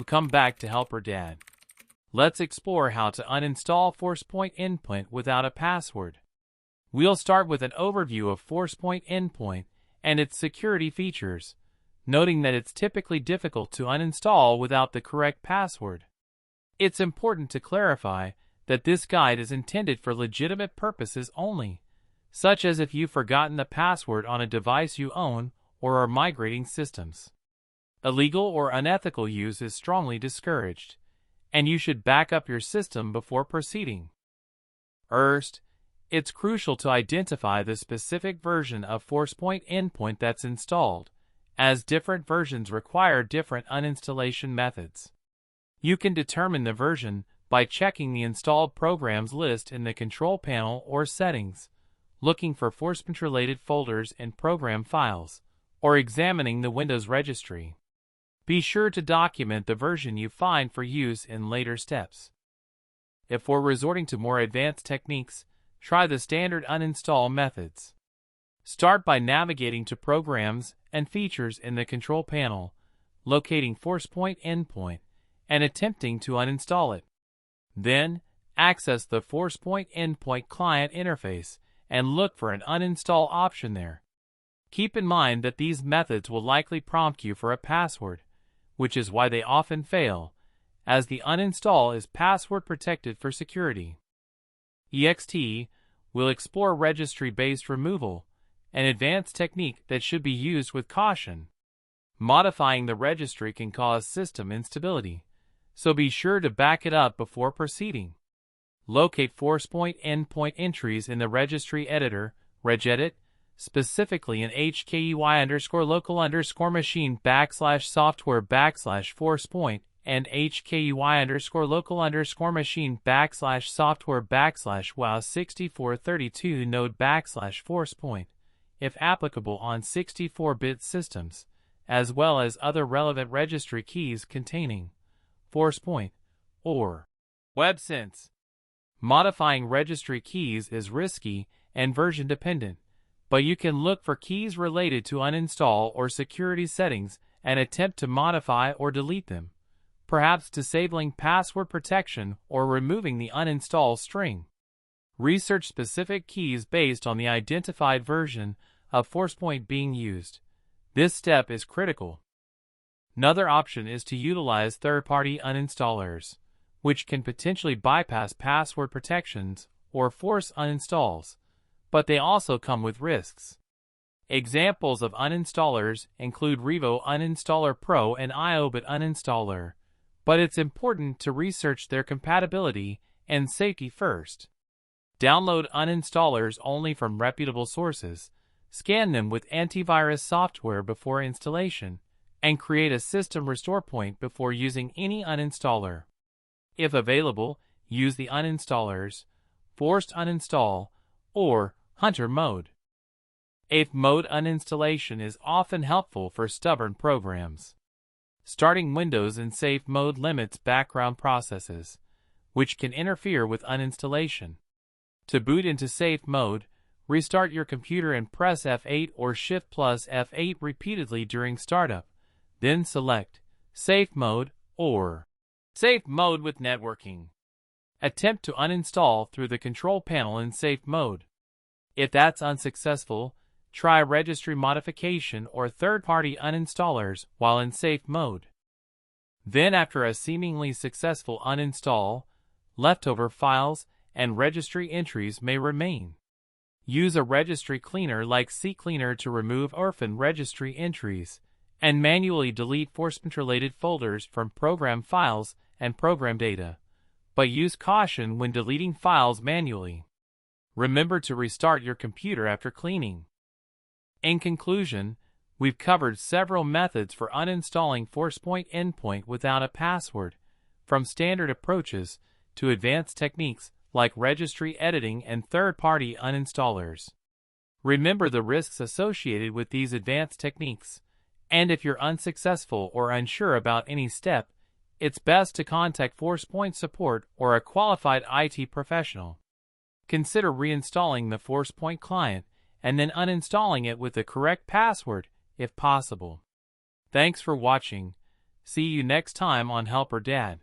Come back to Helper Dad. Let's explore how to uninstall Forcepoint Endpoint without a password. We'll start with an overview of Forcepoint Endpoint and its security features, noting that it's typically difficult to uninstall without the correct password. It's important to clarify that this guide is intended for legitimate purposes only, such as if you've forgotten the password on a device you own or are migrating systems. Illegal or unethical use is strongly discouraged, and you should back up your system before proceeding. First, it's crucial to identify the specific version of Forcepoint Endpoint that's installed, as different versions require different uninstallation methods. You can determine the version by checking the installed programs list in the control panel or settings, looking for Forcepoint-related folders and program files, or examining the Windows registry. Be sure to document the version you find for use in later steps. If we're resorting to more advanced techniques, try the standard uninstall methods. Start by navigating to Programs and Features in the control panel, locating Forcepoint Endpoint, and attempting to uninstall it. Then, access the Forcepoint Endpoint client interface and look for an uninstall option there. Keep in mind that these methods will likely prompt you for a password, which is why they often fail, as the uninstall is password protected for security. EXT will explore registry-based removal, an advanced technique that should be used with caution. Modifying the registry can cause system instability, so be sure to back it up before proceeding. Locate Forcepoint Endpoint entries in the registry editor, regedit, specifically in hkey_local_machine/software/Forcepoint and hkey_local_machine/software/wow6432 node/Forcepoint, if applicable on 64-bit systems, as well as other relevant registry keys containing Forcepoint or WebSense. Modifying registry keys is risky and version dependent, but you can look for keys related to uninstall or security settings and attempt to modify or delete them, perhaps disabling password protection or removing the uninstall string. Research specific keys based on the identified version of Forcepoint being used. This step is critical. Another option is to utilize third-party uninstallers, which can potentially bypass password protections or force uninstalls, but they also come with risks. Examples of uninstallers include Revo Uninstaller Pro and iObit Uninstaller, but it's important to research their compatibility and safety first. Download uninstallers only from reputable sources, scan them with antivirus software before installation, and create a system restore point before using any uninstaller. If available, use the uninstallers, forced uninstall, or Hunter mode. AIF mode uninstallation is often helpful for stubborn programs. Starting Windows in safe mode limits background processes, which can interfere with uninstallation. To boot into safe mode, restart your computer and press F8 or Shift plus F8 repeatedly during startup. Then select Safe Mode or Safe Mode with Networking. Attempt to uninstall through the control panel in safe mode. If that's unsuccessful, try registry modification or third-party uninstallers while in safe mode. Then, after a seemingly successful uninstall, leftover files and registry entries may remain. Use a registry cleaner like CCleaner to remove orphan registry entries and manually delete Forcepoint-related folders from program files and program data, but use caution when deleting files manually. Remember to restart your computer after cleaning. In conclusion, we've covered several methods for uninstalling Forcepoint Endpoint without a password, from standard approaches to advanced techniques like registry editing and third-party uninstallers. Remember the risks associated with these advanced techniques, and if you're unsuccessful or unsure about any step, it's best to contact Forcepoint support or a qualified IT professional. Consider reinstalling the Forcepoint client and then uninstalling it with the correct password if possible. Thanks for watching. See you next time on Helper Dad.